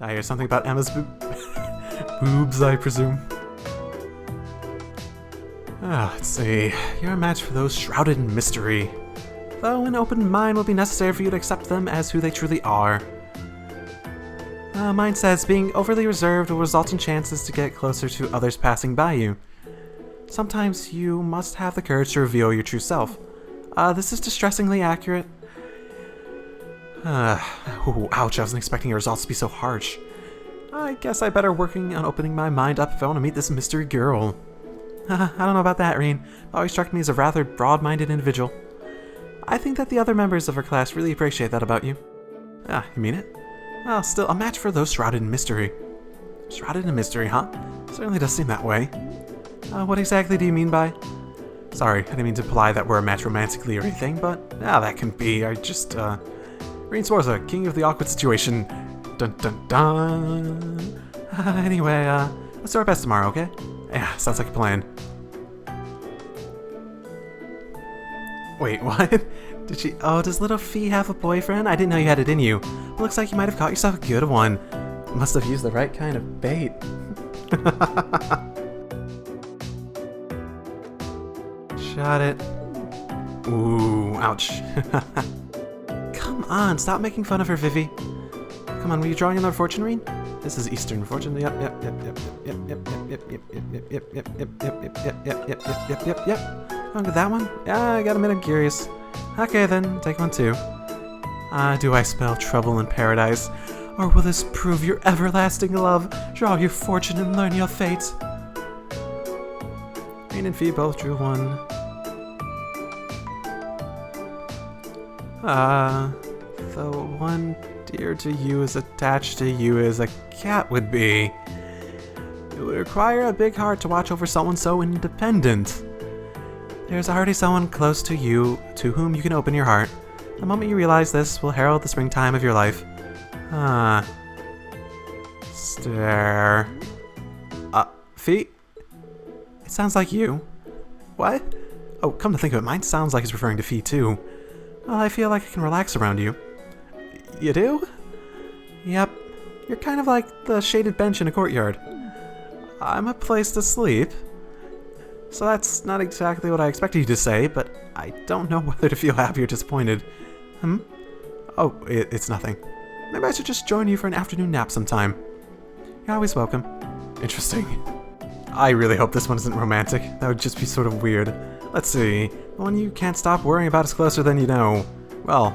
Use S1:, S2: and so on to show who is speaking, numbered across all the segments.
S1: I hear something about Emma's boobs, I presume. Let's see. You're a match for those shrouded in mystery. Though an open mind will be necessary for you to accept them as who they truly are. Mine says being overly reserved will result in chances to get closer to others passing by you. Sometimes you must have the courage to reveal your true self. This is distressingly accurate. Ooh, ouch, I wasn't expecting your results to be so harsh. I guess I better working on opening my mind up if I want to meet this mystery girl. I don't know about that, Reen. Always struck me as a rather broad-minded individual. I think that the other members of our class really appreciate that about you. You mean it? Well, still, a match for those shrouded in mystery. Shrouded in mystery, huh? Certainly does seem that way. What exactly do you mean by... Sorry, I didn't mean to imply that we're a match romantically or anything, but that can be. I just, Reen Sforza, king of the awkward situation. Dun dun dun. Anyway, let's do our best tomorrow, okay? Yeah, sounds like a plan. Wait, what? Did she... Oh, does little Fee have a boyfriend? I didn't know you had it in you. But looks like you might have caught yourself a good one. Must have used the right kind of bait. Shot it. Ooh, ouch. Come on, stop making fun of her, Vivi. Come on, were you drawing another fortune, Reen? This is Eastern fortune. Yep. Want to get that one? Yeah, I gotta admit I'm curious. Okay then, take one too. Do I spell trouble in paradise? Or will this prove your everlasting love? Draw your fortune and learn your fate. Reen and Fee both drew one. The one dear to you is attached to you as a cat would be. It would require a big heart to watch over someone so independent. There's already someone close to you to whom you can open your heart. The moment you realize this will herald the springtime of your life. Stare. Fee? It sounds like you. What? Oh, come to think of it, mine sounds like it's referring to Fee too. Well, I feel like I can relax around you. You do? Yep. You're kind of like the shaded bench in a courtyard. I'm a place to sleep. So that's not exactly what I expected you to say, but I don't know whether to feel happy or disappointed. Oh, it's nothing. Maybe I should just join you for an afternoon nap sometime. You're always welcome. Interesting. I really hope this one isn't romantic. That would just be sort of weird. Let's see. The one you can't stop worrying about is closer than you know. Well,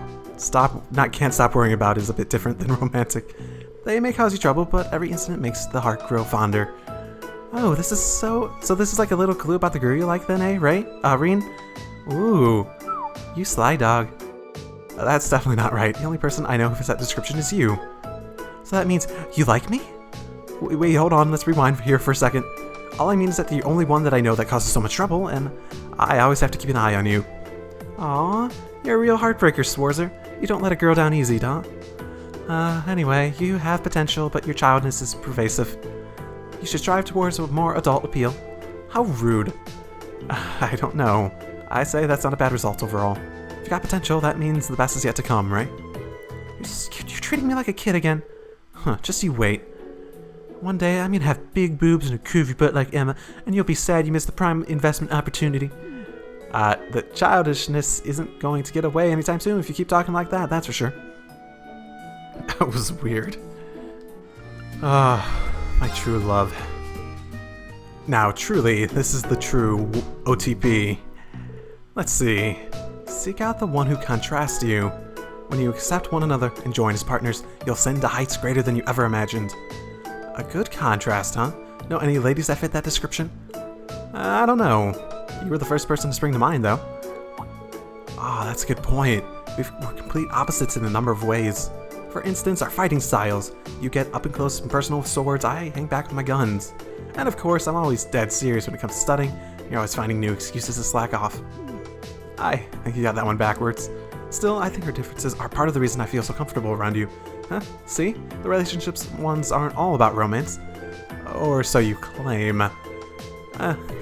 S1: can't stop worrying about is a bit different than romantic. They may cause you trouble, but every incident makes the heart grow fonder. Oh, this is so this is like a little clue about the girl you like then, eh? Right? Reen? Ooh. You sly dog. That's definitely not right. The only person I know who fits that description is you. So that means you like me? Wait, hold on. Let's rewind here for a second. All I mean is that you're the only one that I know that causes so much trouble, and I always have to keep an eye on you. Aw, you're a real heartbreaker, Swarzer. You don't let a girl down easy, huh? Anyway, you have potential, but your childness is pervasive. You should strive towards a more adult appeal. How rude. I don't know. I say that's not a bad result overall. If you got potential, that means the best is yet to come, right? You're treating me like a kid again. Just you wait. One day, I'm gonna have big boobs and a curvy butt like Emma, and you'll be sad you missed the prime investment opportunity. The childishness isn't going to get away anytime soon if you keep talking like that, that's for sure. That was weird. My true love. Now, truly, this is the true OTP. Let's see. Seek out the one who contrasts to you. When you accept one another and join as partners, you'll ascend to heights greater than you ever imagined. A good contrast, huh? Know any ladies that fit that description? I don't know. You were the first person to spring to mind, though. That's a good point. We're complete opposites in a number of ways. For instance, our fighting styles. You get up and close and personal with swords, I hang back with my guns. And of course, I'm always dead serious when it comes to studying. You're always finding new excuses to slack off. I think you got that one backwards. Still, I think our differences are part of the reason I feel so comfortable around you. See? The relationships ones aren't all about romance. Or so you claim.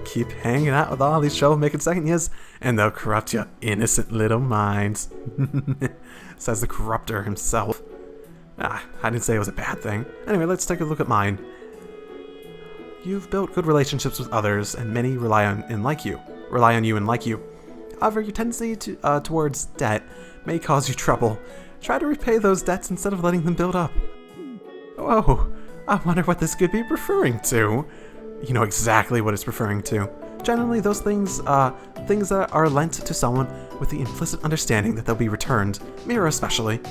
S1: Keep hanging out with all these troublemaking second years, and they'll corrupt your innocent little minds. Says the corrupter himself. I didn't say it was a bad thing. Anyway, let's take a look at mine. You've built good relationships with others, and many rely on you and like you. However, your tendency towards debt may cause you trouble. Try to repay those debts instead of letting them build up. Oh, I wonder what this could be referring to. You know exactly what it's referring to. Generally, those things that are lent to someone with the implicit understanding that they'll be returned. Mira especially.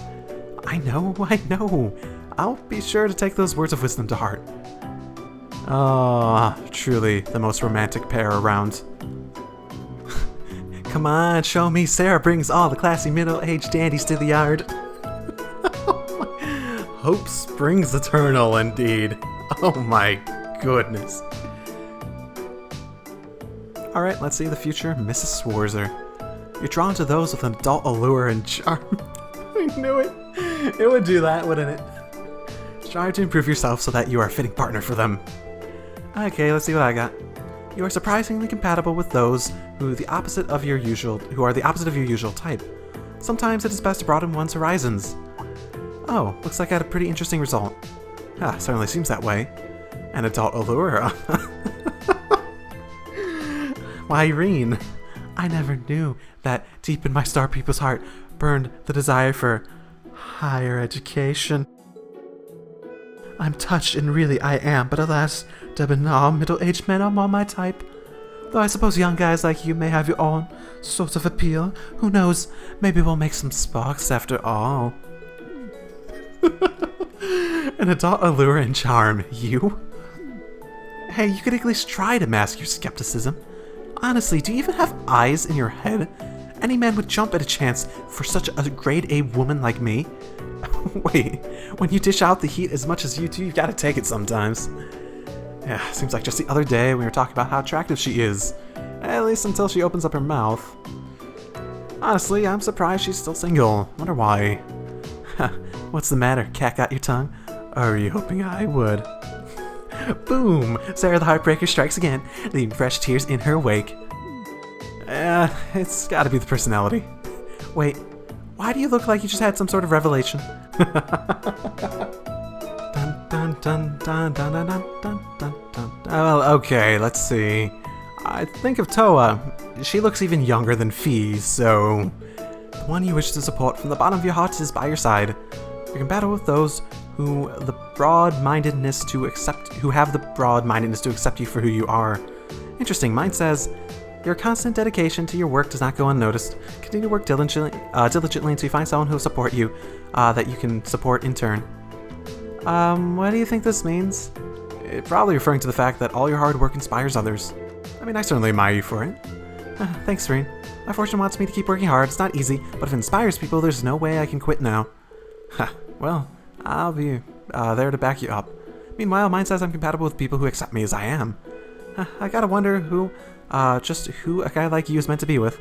S1: I know. I'll be sure to take those words of wisdom to heart. Ah, truly the most romantic pair around. Come on, show me Sarah brings all the classy middle-aged dandies to the yard. Hope springs eternal, indeed. Oh my goodness. Alright, let's see the future Mrs. Swarzer. You're drawn to those with an adult allure and charm. I knew it. It would do that, wouldn't it? Strive to improve yourself so that you are a fitting partner for them. Okay, let's see what I got. You are surprisingly compatible with those who are the opposite of your usual type. Sometimes it is best to broaden one's horizons. Oh, looks like I had a pretty interesting result. Certainly seems that way. An adult allure. Why, Irene, I never knew that deep in my star people's heart burned the desire for higher education. I'm touched, and really I am, but alas, all middle-aged men are more my type. Though I suppose young guys like you may have your own sort of appeal. Who knows, maybe we'll make some sparks after all. An adult allure and charm, you? Hey, you could at least try to mask your skepticism. Honestly, do you even have eyes in your head? Any man would jump at a chance for such a grade A woman like me. Wait, when you dish out the heat as much as you do, you've got to take it sometimes. Yeah, seems like just the other day we were talking about how attractive she is. At least until she opens up her mouth. Honestly, I'm surprised she's still single. Wonder why. What's the matter? Cat got your tongue? Or are you hoping I would? Boom! Sarah the Heartbreaker strikes again, leaving fresh tears in her wake. It's gotta be the personality. Wait, why do you look like you just had some sort of revelation? Well, okay, let's see. I think of Toa. She looks even younger than Fee, so... The one you wish to support from the bottom of your heart is by your side. You're compatible with those who have the broad-mindedness to accept you for who you are. Interesting, mine says, your constant dedication to your work does not go unnoticed. Continue to work diligently until you find someone who will support you, that you can support in turn. What do you think this means? It's probably referring to the fact that all your hard work inspires others. I mean, I certainly admire you for it. Thanks, Serene. My fortune wants me to keep working hard. It's not easy, but if it inspires people, there's no way I can quit now. Well, I'll be there to back you up. Meanwhile, mine says I'm compatible with people who accept me as I am. I gotta wonder who a guy like you is meant to be with.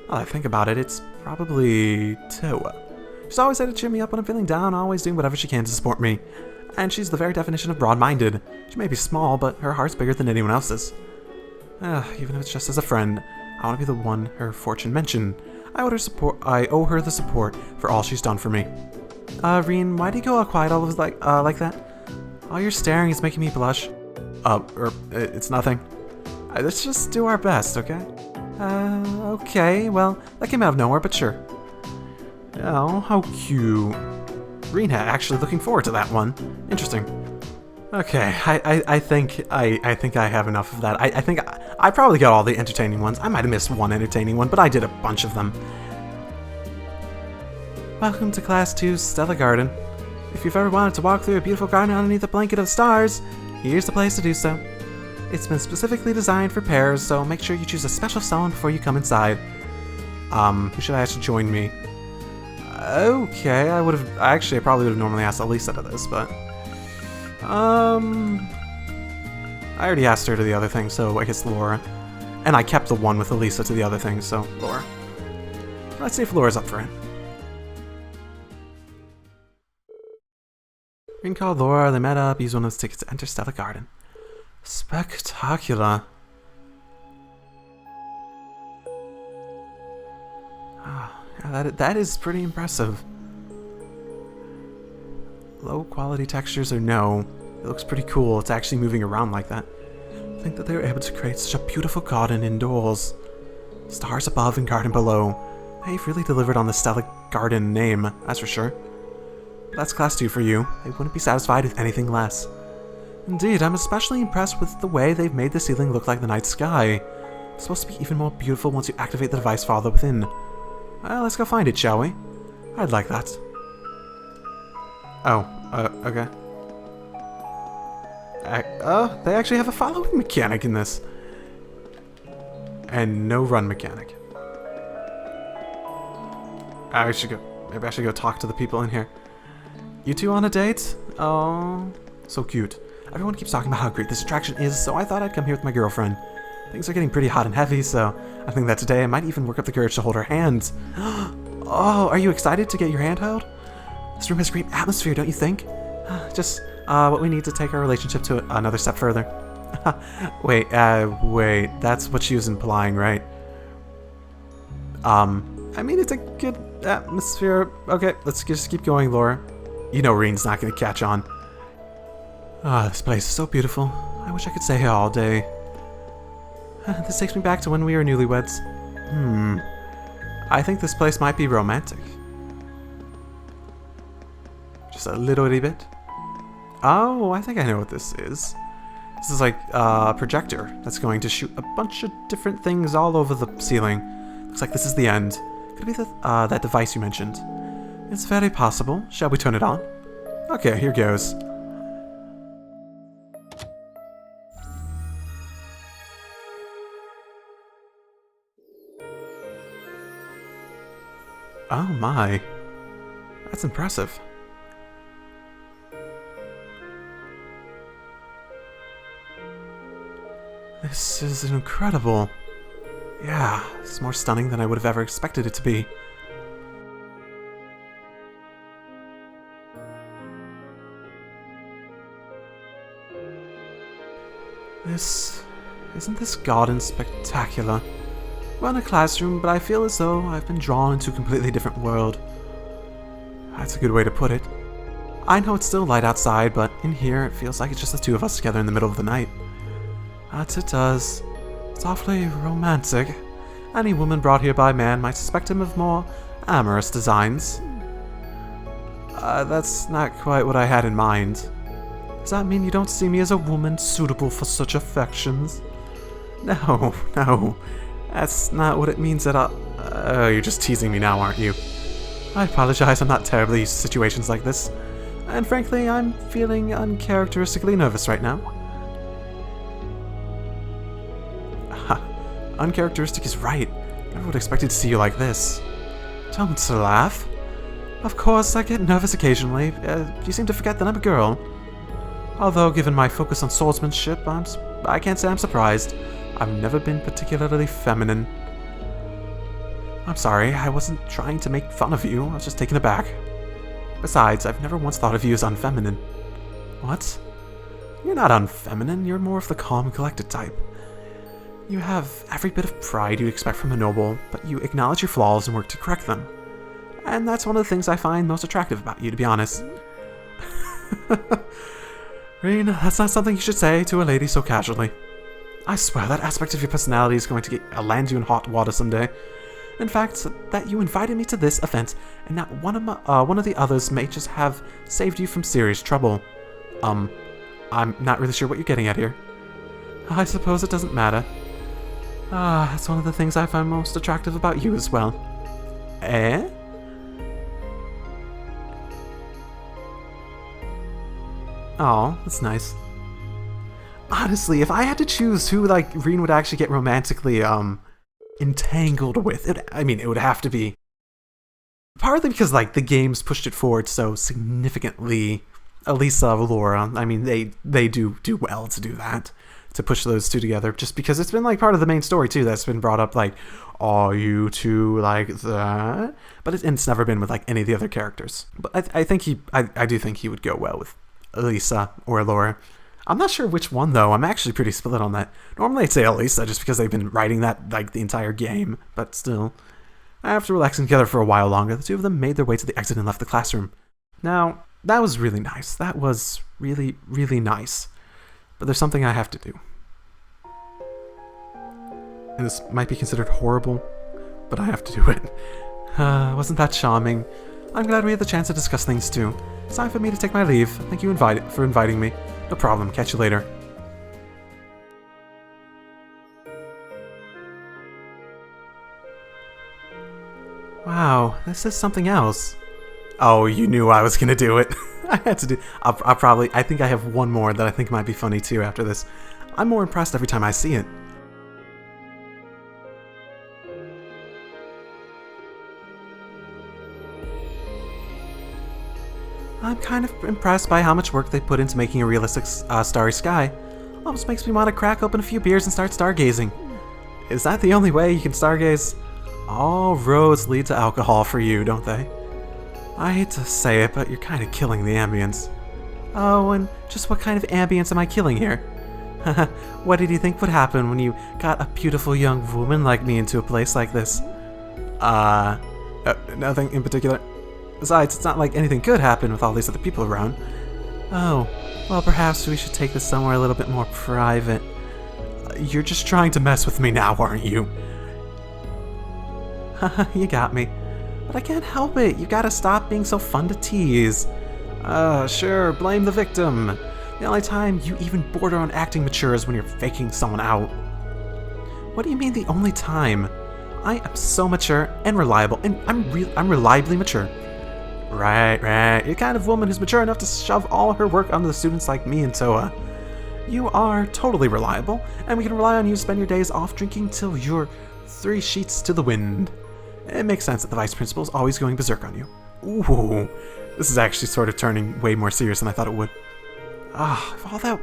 S1: Well, I think about it, it's probably Toa. She's always there to cheer me up when I'm feeling down, always doing whatever she can to support me. And she's the very definition of broad-minded. She may be small, but her heart's bigger than anyone else's. Even if it's just as a friend, I want to be the one her fortune mentioned. I owe her the support for all she's done for me. Reen, why do you go all quiet all of like that? All your staring is making me blush. It's nothing. Let's just do our best, okay? Okay, well, that came out of nowhere, but sure. Oh, how cute. Rena actually looking forward to that one. Interesting. Okay, I think I have enough of that. I think I probably got all the entertaining ones. I might have missed one entertaining one, but I did a bunch of them. Welcome to Class 2's Stella Garden. If you've ever wanted to walk through a beautiful garden underneath a blanket of stars, here's the place to do so. It's been specifically designed for pairs, so make sure you choose a special someone before you come inside. Who should I ask to join me? Okay, I probably would have normally asked Elisa to this, but... I already asked her to the other thing, so I guess Laura. And I kept the one with Elisa to the other thing, so Laura. Let's see if Laura's up for it. Green called Laura, they met up, used one of his tickets to enter Stella Garden. Spectacular. That is pretty impressive. low quality textures or no, it looks pretty cool. It's actually moving around like that. I think that they were able to create such a beautiful garden indoors. Stars above and garden below. They've really delivered on the stellar garden name, that's for sure. But that's class 2 for you. They wouldn't be satisfied with anything less. Indeed, I'm especially impressed with the way they've made the ceiling look like the night sky. It's supposed to be even more beautiful once you activate the device farther within. Well, let's go find it, shall we? I'd like that. Oh, okay. They actually have a following mechanic in this. And no run mechanic. Maybe I should go talk to the people in here. You two on a date? Oh, so cute. Everyone keeps talking about how great this attraction is, so I thought I'd come here with my girlfriend. Things are getting pretty hot and heavy, so I think that today I might even work up the courage to hold her hand. Oh, are you excited to get your hand held? This room has great atmosphere, don't you think? Just what we need to take our relationship to another step further. wait, that's what she was implying, right? I mean, it's a good atmosphere. Okay, let's just keep going, Laura. You know Reen's not gonna catch on. This place is so beautiful. I wish I could stay here all day. This takes me back to when we were newlyweds. I think this place might be romantic. Just a little bit. Oh, I think I know what this is. This is like a projector that's going to shoot a bunch of different things all over the ceiling. Looks like this is the end. Could it be that device you mentioned? It's very possible. Shall we turn it on? Okay, here goes. Oh my. That's impressive. This is incredible. Yeah, it's more stunning than I would have ever expected it to be. Isn't this garden spectacular? We're in a classroom, but I feel as though I've been drawn into a completely different world. That's a good way to put it. I know it's still light outside, but in here it feels like it's just the two of us together in the middle of the night. That it does. It's awfully romantic. Any woman brought here by man might suspect him of more amorous designs. That's not quite what I had in mind. Does that mean you don't see me as a woman suitable for such affections? No. That's not what it means at all. You're just teasing me now, aren't you? I apologize, I'm not terribly used to situations like this. And frankly, I'm feeling uncharacteristically nervous right now. Uncharacteristic is right. I never would have expected to see you like this. Don't laugh. Of course, I get nervous occasionally. You seem to forget that I'm a girl. Although, given my focus on swordsmanship, I can't say I'm surprised. I've never been particularly feminine. I'm sorry, I wasn't trying to make fun of you. I was just taken aback. Besides, I've never once thought of you as unfeminine. What? You're not unfeminine, you're more of the calm and collected type. You have every bit of pride you'd expect from a noble, but you acknowledge your flaws and work to correct them. And that's one of the things I find most attractive about you, to be honest. Reen, that's not something you should say to a lady so casually. I swear that aspect of your personality is going to land you in hot water someday. In fact, that you invited me to this event, and that one of the others may just have saved you from serious trouble. I'm not really sure what you're getting at here. I suppose it doesn't matter. That's one of the things I find most attractive about you as well. Eh? Oh, that's nice. Honestly, if I had to choose who, like, Reen would actually get romantically, entangled with, it would have to be... Partly because, like, the games pushed it forward so significantly. Elisa, Laura, I mean, they do well to do that. To push those two together, just because it's been, like, part of the main story, too, that's been brought up, like, are you two like that? But it's never been with, like, any of the other characters. But I do think he would go well with Elisa or Laura. I'm not sure which one, though. I'm actually pretty split on that. Normally I'd say Elisa, just because they've been writing that, like, the entire game, but still. After relaxing together for a while longer, the two of them made their way to the exit and left the classroom. Now, That was really nice. That was really, really nice. But there's something I have to do. And this might be considered horrible, but I have to do it. Wasn't that charming? I'm glad we had the chance to discuss things too. It's time for me to take my leave. Thank you for inviting me. No problem. Catch you later. Wow, this is something else. Oh, you knew I was gonna do it. I had to do. I think I have one more that I think might be funny too after this. I'm more impressed every time I see it. I'm kind of impressed by how much work they put into making a realistic starry sky. Almost makes me want to crack open a few beers and start stargazing. Is that the only way you can stargaze? All roads lead to alcohol for you, don't they? I hate to say it, but you're kind of killing the ambience. Oh, and just what kind of ambience am I killing here? What did you think would happen when you got a beautiful young woman like me into a place like this? Nothing in particular. Besides, it's not like anything could happen with all these other people around. Oh, well, perhaps we should take this somewhere a little bit more private. You're just trying to mess with me now, aren't you? Haha, you got me. But I can't help it. You gotta stop being so fun to tease. Sure, blame the victim. The only time you even border on acting mature is when you're faking someone out. What do you mean the only time? I am so mature and reliable, and I'm reliably mature. Right. You're the kind of woman who's mature enough to shove all her work onto the students like me and Toa. You are totally reliable, and we can rely on you to spend your days off drinking till you're 3 sheets to the wind. It makes sense that the vice principal is always going berserk on you. Ooh, this is actually sort of turning way more serious than I thought it would. If all that,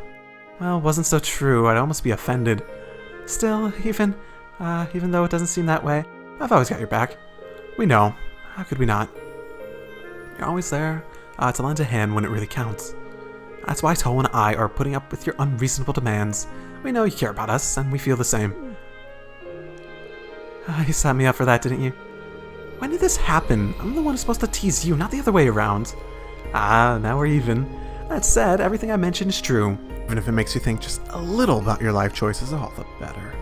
S1: well, wasn't so true, I'd almost be offended. Still, even though it doesn't seem that way, I've always got your back. We know. How could we not? You're always there to lend a hand when it really counts. That's why Toa and I are putting up with your unreasonable demands. We know you care about us, and we feel the same. You set me up for that, didn't you? When did this happen? I'm the one who's supposed to tease you, not the other way around. Now we're even. That said, everything I mentioned is true. Even if it makes you think just a little about your life choices, all the better.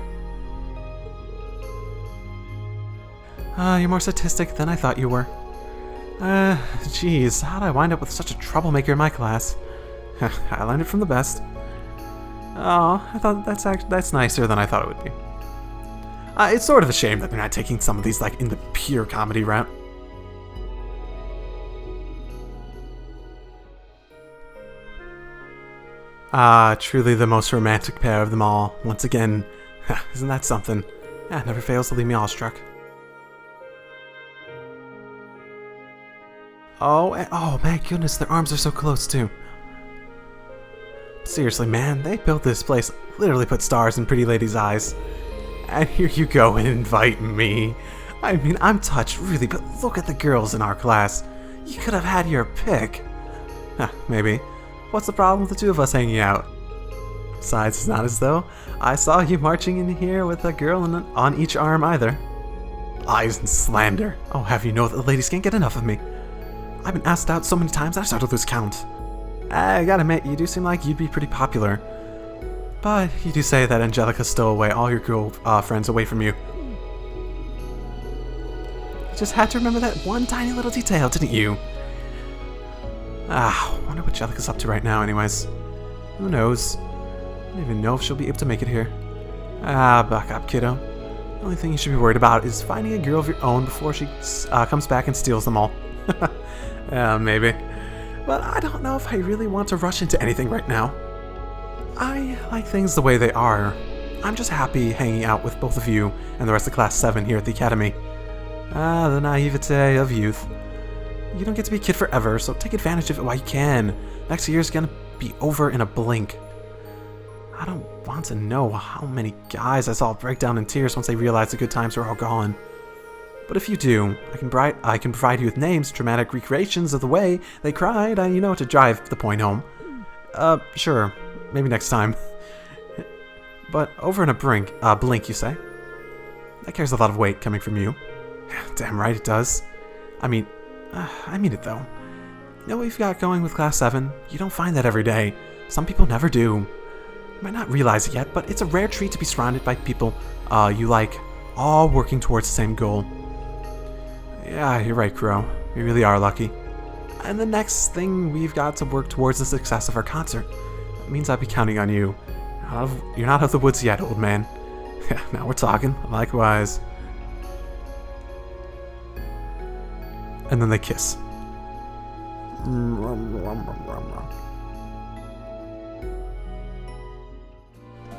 S1: You're more sadistic than I thought you were. Geez, how'd I wind up with such a troublemaker in my class? I learned it from the best. Oh, I thought that's nicer than I thought it would be. It's sort of a shame that they're not taking some of these like in the pure comedy route. Truly the most romantic pair of them all. Once again, isn't that something? Yeah, never fails to leave me awestruck. Oh my goodness, their arms are so close too. Seriously, man, they built this place, literally put stars in pretty ladies' eyes. And here you go and invite me. I mean, I'm touched, really, but look at the girls in our class. You could have had your pick. Maybe. What's the problem with the two of us hanging out? Besides, it's not as though I saw you marching in here with a girl on each arm either. Lies and slander. Oh, have you know that the ladies can't get enough of me? I've been asked out so many times I started to lose count. I gotta admit, you do seem like you'd be pretty popular. But you do say that Angelica stole away all your girl friends away from you. You just had to remember that one tiny little detail, didn't you? Wonder what Angelica's up to right now anyways. Who knows? I don't even know if she'll be able to make it here. Buck up, kiddo. The only thing you should be worried about is finding a girl of your own before she comes back and steals them all. Maybe. But I don't know if I really want to rush into anything right now. I like things the way they are. I'm just happy hanging out with both of you and the rest of Class 7 here at the Academy. The naivete of youth. You don't get to be a kid forever, so take advantage of it while you can. Next year's gonna be over in a blink. I don't want to know how many guys I saw break down in tears once they realized the good times were all gone. But if you do, I can provide you with names, dramatic recreations of the way they cried, to drive the point home. Sure. Maybe next time. But over in a blink, you say? That carries a lot of weight coming from you. Damn right it does. I mean it though. You know what you've got going with Class 7? You don't find that every day. Some people never do. You might not realize it yet, but it's a rare treat to be surrounded by people you like, all working towards the same goal. Yeah, you're right, Crow. We really are lucky. And the next thing we've got to work towards the success of our concert. That means I'll be counting on you. You're not out of the woods yet, old man. Yeah, now we're talking. Likewise. And then they kiss.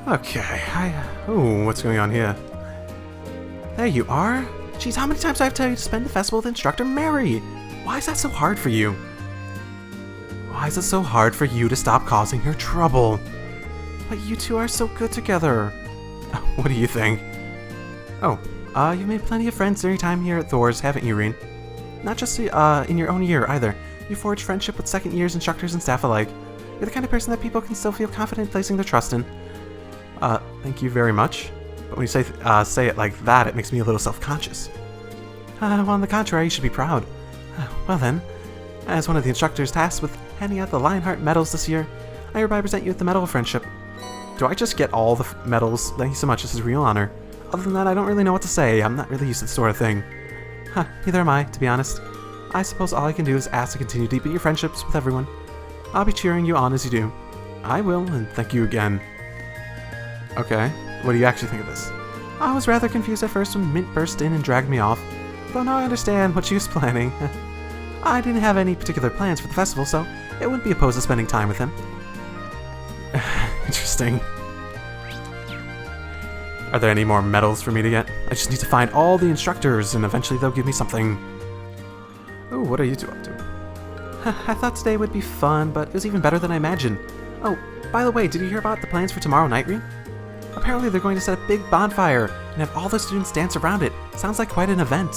S1: Okay, ooh, what's going on here? There you are. Jeez, how many times do I have to tell you to spend the festival with Instructor Mary? Why is that so hard for you? Why is it so hard for you to stop causing her trouble? But you two are so good together. What do you think? Oh, you've made plenty of friends during your time here at Thor's, haven't you, Reen? Not just in your own year, either. You forged friendship with second years instructors and staff alike. You're the kind of person that people can still feel confident placing their trust in. Thank you very much. But when you say it like that, it makes me a little self-conscious. Well, on the contrary, you should be proud. Well then, as one of the instructors tasked with handing out the Lionheart medals this year, I hereby present you with the Medal of Friendship. Do I just get all the medals? Thank you so much, this is a real honor. Other than that, I don't really know what to say. I'm not really used to this sort of thing. Neither am I, to be honest. I suppose all I can do is ask to continue to deepen your friendships with everyone. I'll be cheering you on as you do. I will, and thank you again. Okay, what do you actually think of this? I was rather confused at first when Mint burst in and dragged me off, though now I understand what she was planning. I didn't have any particular plans for the festival, so it wouldn't be opposed to spending time with him. Interesting. Are there any more medals for me to get? I just need to find all the instructors, and eventually they'll give me something. Ooh, what are you two up to? I thought today would be fun, but it was even better than I imagined. Oh, by the way, did you hear about the plans for tomorrow night, Reen? Apparently they're going to set a big bonfire and have all the students dance around it. Sounds like quite an event.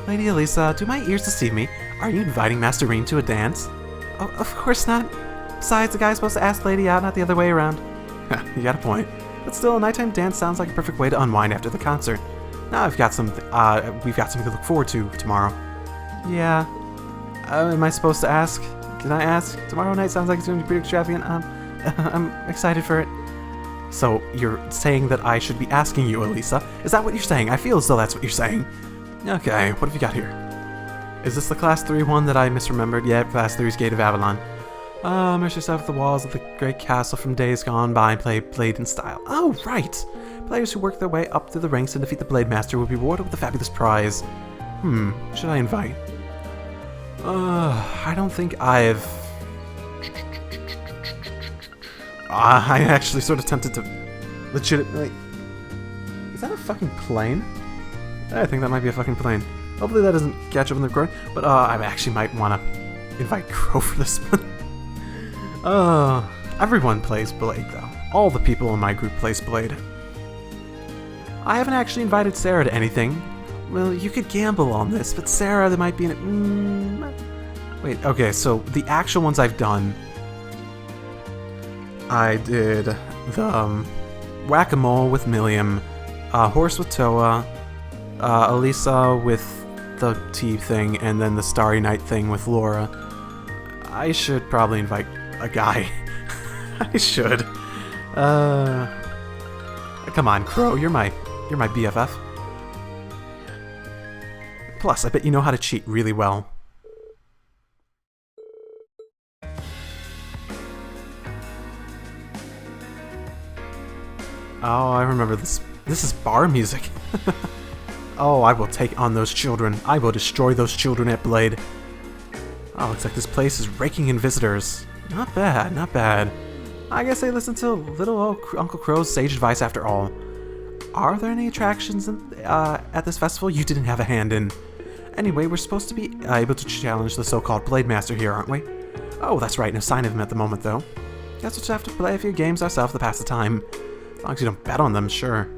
S1: Lady Elisa, do my ears deceive me? Are you inviting Master Reen to a dance? Oh, of course not. Besides, the guy's supposed to ask the lady out, not the other way around. You got a point. But still, a nighttime dance sounds like a perfect way to unwind after the concert. Now we've got something to look forward to tomorrow. Yeah. Am I supposed to ask? Can I ask? Tomorrow night sounds like it's going to be pretty extravagant. I'm excited for it. So, you're saying that I should be asking you, Elisa? Is that what you're saying? I feel as though that's what you're saying. Okay, what have you got here? Is this the Class 3 one that I misremembered? Yep, Class 3's Gate of Avalon. Immerse yourself at the walls of the great castle from days gone by and play Blade in style. Oh, right! Players who work their way up through the ranks and defeat the Blade Master will be rewarded with a fabulous prize. Should I invite? I don't think I've... I'm actually sort of tempted to legitimately... Is that a fucking plane? I think that might be a fucking plane. Hopefully that doesn't catch up in the recording, but I actually might want to invite Crow for this one. Everyone plays Blade, though. All the people in my group plays Blade. I haven't actually invited Sarah to anything. Well, you could gamble on this, but Sarah, there might be an... Wait, okay, so the actual ones I've done... I did the Whack-A-Mole with Milliam, Horse with Toa, Elisa with the tea thing, and then the Starry Night thing with Laura. I should probably invite a guy. I should. Come on, Crow, you're my BFF. Plus, I bet you know how to cheat really well. Oh, I remember this. This is bar music. Oh, I will take on those children. I will destroy those children at Blade. Oh, looks like this place is raking in visitors. Not bad, not bad. I guess they listened to little old Uncle Crow's sage advice after all. Are there any attractions at this festival you didn't have a hand in? Anyway, we're supposed to be able to challenge the so-called Blade Master here, aren't we? Oh, that's right, no sign of him at the moment, though. Guess we'll just have to play a few games ourselves to pass the time. As long as you don't bet on them, sure.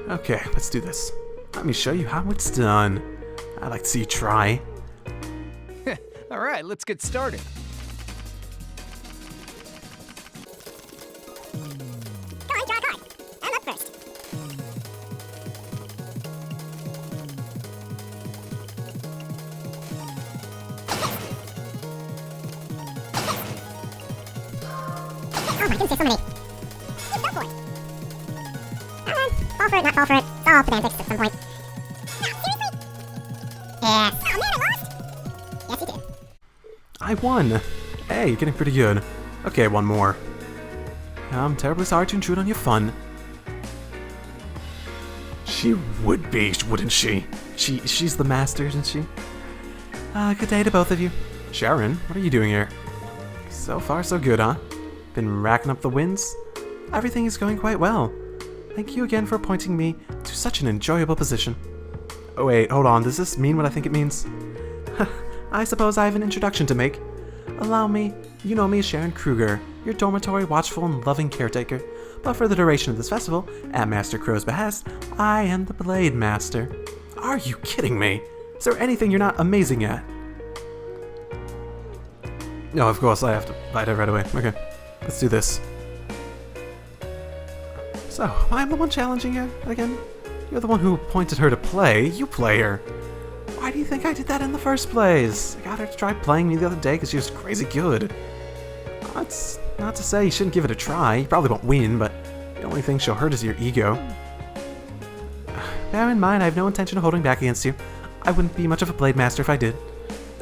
S1: Okay, let's do this. Let me show you how it's done. I'd like to see you try.
S2: Alright, let's get started.
S3: Go on, draw a card. I'm up first. my goodness, there's so many. Just go for it. Fall for it, not fall for it. It's all pedantics at some point. No, seriously? Yes. Oh man, I lost? Yes, you did.
S1: I won! Hey, you're getting pretty good. Okay, one more. I'm terribly sorry to intrude on your fun. She would be, wouldn't she? She's the master, isn't she? Good day to both of you. Sharon, what are you doing here? So far, so good, huh? Been racking up the wins? Everything is going quite well. Thank you again for appointing me to such an enjoyable position. Oh wait, hold on, does this mean what I think it means? I suppose I have an introduction to make. Allow me, you know me as Sharon Kruger, your dormitory watchful and loving caretaker. But for the duration of this festival, at Master Crow's behest, I am the Blade Master. Are you kidding me? Is there anything you're not amazing at? No, of course, I have to fight it right away. Okay, let's do this. So, I'm the one challenging you again? You're the one who appointed her to play. You play her. Why do you think I did that in the first place? I got her to try playing me the other day because she was crazy good. That's not to say you shouldn't give it a try. You probably won't win, but the only thing she'll hurt is your ego. Bear in mind, I have no intention of holding back against you. I wouldn't be much of a Blade Master if I did.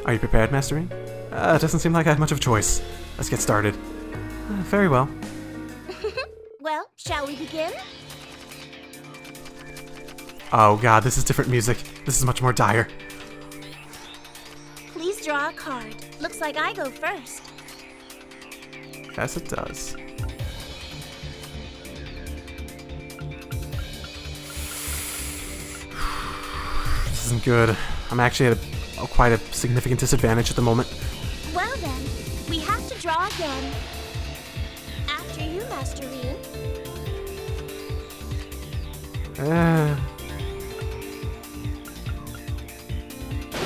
S1: Are you prepared, Mastery? It doesn't seem like I have much of a choice. Let's get started. Very well.
S4: Well, shall we begin?
S1: Oh god, this is different music. This is much more dire.
S4: Please draw a card. Looks like I go first.
S1: Yes, it does. This isn't good. I'm actually at quite a significant disadvantage at the moment.
S4: Well then, we have to draw again. After you, Master Rean.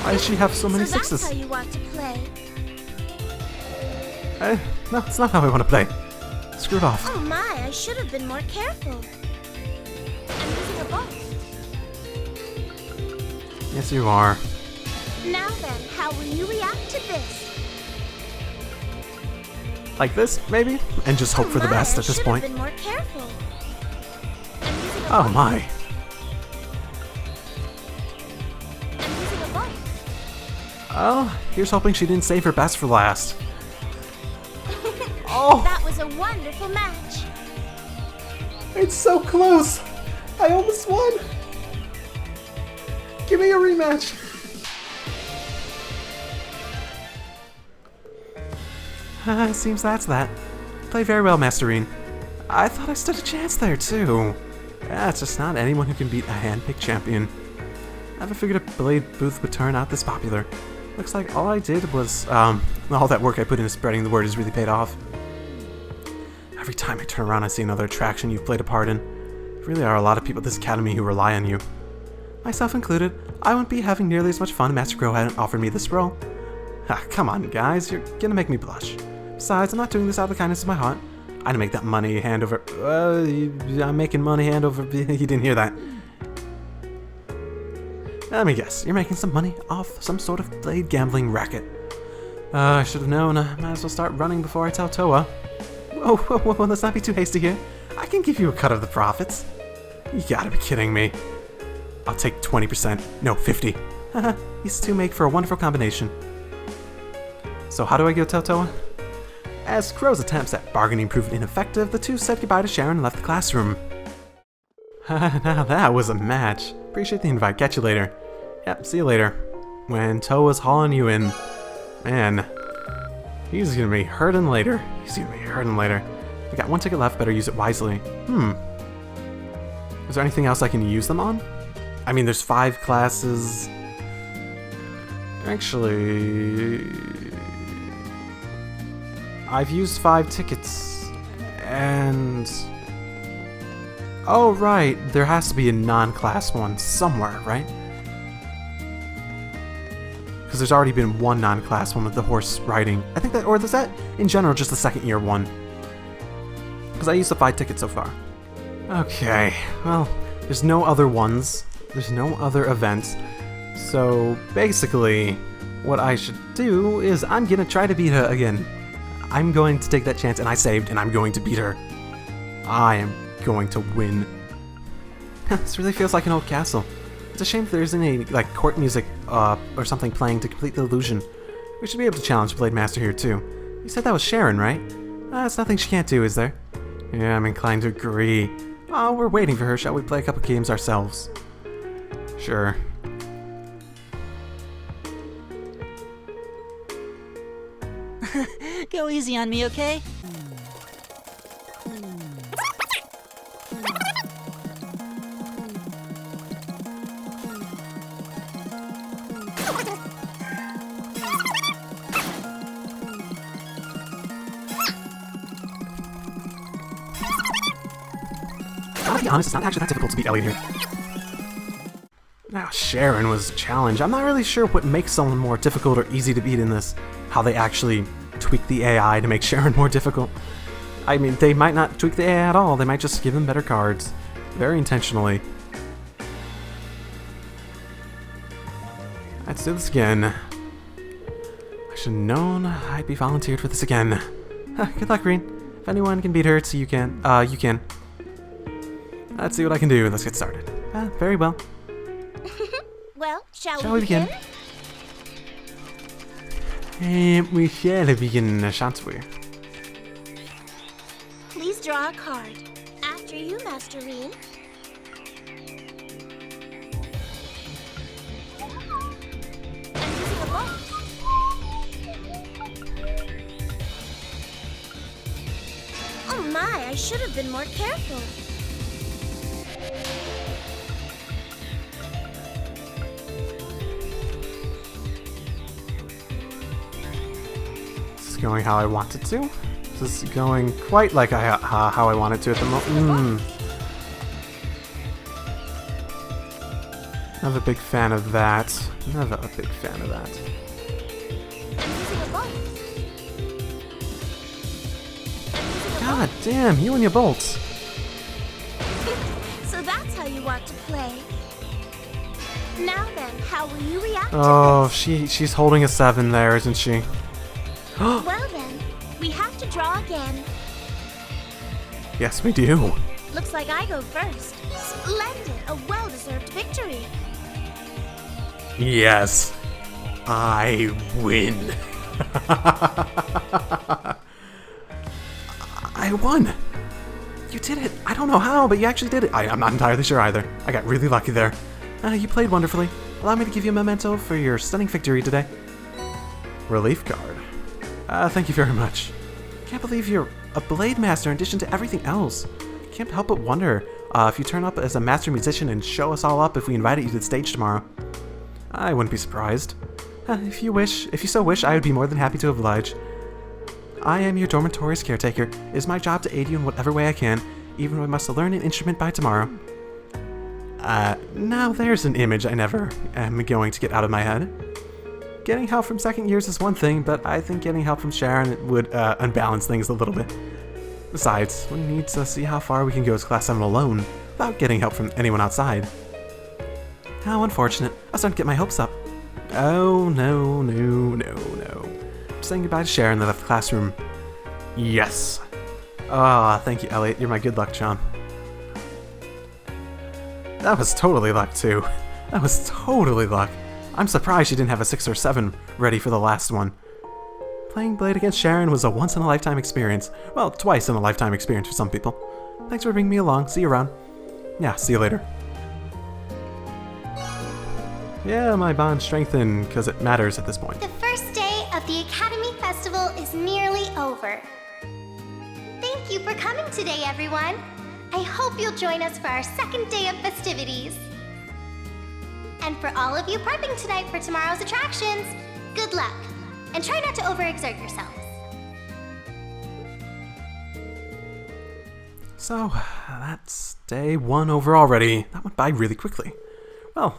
S1: Why does she have so many
S4: So that's
S1: sixes?
S4: how you want to play.
S1: No, it's not how I want to play. Screw it off.
S4: Oh my, I should have been more careful. I'm using a ball.
S1: Yes, you are.
S4: Now then, how will you react to this?
S1: Like this, maybe? And just hope for the best at this point.
S4: I should have been more careful. I'm using a
S1: Oh
S4: ball.
S1: my.
S4: I'm using a ball.
S1: Oh, here's hoping she didn't save her best for last. Oh,
S4: That was a wonderful match.
S1: it's so close. I almost won. Give me a rematch. Seems that's that. Play very well, Masterine. I thought I stood a chance there, too. Yeah, it's just not anyone who can beat a hand-picked champion. Never figured a Blade booth would turn out this popular. Looks like all I did was, all that work I put into spreading the word has really paid off. Every time I turn around, I see another attraction you've played a part in. There really are a lot of people at this academy who rely on you. Myself included, I wouldn't be having nearly as much fun if Master Crow hadn't offered me this role. Ah, come on, guys, you're gonna make me blush. Besides, I'm not doing this out of the kindness of my heart. I didn't make that money hand over... I'm making money hand over... You didn't hear that. Let me guess, you're making some money off some sort of blade gambling racket. I should have known. I might as well start running before I tell Toa. Whoa, let's not be too hasty here. I can give you a cut of the profits. You gotta be kidding me. I'll take 20%. No, 50. Haha, these two make for a wonderful combination. So how do I go tell Toa? As Crow's attempts at bargaining proved ineffective, the two said goodbye to Sharon and left the classroom. Now that was a match. Appreciate the invite. Catch you later. Yep, see you later. When Toa's hauling you in. Man, he's gonna be hurting later. We got one ticket left, better use it wisely. Is there anything else I can use them on? I mean, there's 5 classes. Actually... I've used 5 tickets, and... Oh, right, there has to be a non-class one somewhere, right? Because there's already been one non-class one with the horse riding. I think that, or is that, in general, just the second year one? Because I used the 5 tickets so far. Okay, well, there's no other ones. There's no other events. So, basically, what I should do is I'm gonna try to beat her again. I'm going to take that chance, and I saved, and I'm going to beat her. I am going to win. This really feels like an old castle. It's a shame there isn't any like court music or something playing to complete the illusion. We should be able to challenge Blade Master here too. You said that was Sharon, right? There's nothing she can't do, is there? Yeah, I'm inclined to agree. Oh, we're waiting for her. Shall we play a couple games ourselves? Sure.
S5: Go easy on me, okay?
S1: To be honest, it's not actually that difficult to beat Elliot here. Now, Sharon was a challenge. I'm not really sure what makes someone more difficult or easy to beat in this. How they actually tweak the AI to make Sharon more difficult. I mean, they might not tweak the AI at all. They might just give them better cards. Very intentionally. Let's do this again. I should have known I'd be volunteered for this again. Good luck, Green. If anyone can beat her, it's you can. You can. Let's see what I can do. Let's get started. Very well.
S4: Well, shall
S1: we begin? We shall begin, shan't we?
S4: Please draw a card. After you, Master Reen. I'm using a bolt. Oh my, I should have been more careful.
S1: Going how I want it to. This is going quite like how I want it to at the moment. Never a big fan of that. Never a big fan of that. God damn, you and your bolts.
S4: So that's how you want to play. Now then, how will you react
S1: Oh,
S4: to this?
S1: she's holding a 7 there, isn't she?
S4: Well then, we have to draw again.
S1: Yes, we do.
S4: Looks like I go first. Splendid, a well-deserved victory.
S1: Yes, I win. I won. You did it. I don't know how, but you actually did it. I'm not entirely sure either. I got really lucky there. You played wonderfully. Allow me to give you a memento for your stunning victory today. Relief card. Thank you very much. Can't believe you're a Blade Master in addition to everything else. Can't help but wonder if you turn up as a master musician and show us all up if we invited you to the stage tomorrow. I wouldn't be surprised. If you so wish, I would be more than happy to oblige. I am your dormitory's caretaker. It is my job to aid you in whatever way I can, even if I must learn an instrument by tomorrow. Now there's an image I never am going to get out of my head. Getting help from second years is one thing, but I think getting help from Sharon would unbalance things a little bit. Besides, we need to see how far we can go as Class 7 alone, without getting help from anyone outside. How unfortunate. I was starting to get my hopes up. Oh, no. I'm saying goodbye to Sharon and left the classroom. Yes. Thank you, Elliot. You're my good luck charm. That was totally luck, too. That was totally luck. I'm surprised she didn't have a 6 or 7 ready for the last one. Playing Blade against Sharon was a once-in-a-lifetime experience. Well, twice-in-a-lifetime experience for some people. Thanks for bringing me along. See you around. Yeah, see you later. Yeah, my bond strengthened, because it matters at this point.
S3: The first day of the Academy Festival is nearly over. Thank you for coming today, everyone. I hope you'll join us for our second day of festivities. And for all of you prepping tonight for tomorrow's attractions, good luck. And try not to overexert yourselves.
S1: So, that's day 1 over already. That went by really quickly. Well,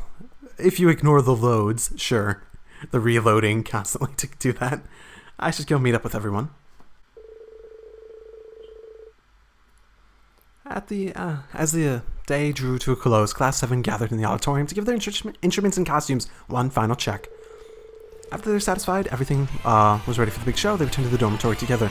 S1: if you ignore the loads, sure. The reloading constantly to do that. I should go meet up with everyone. As the day drew to a close, Class 7 gathered in the auditorium to give their instruments and costumes one final check. After they're satisfied, everything was ready for the big show, they returned to the dormitory together.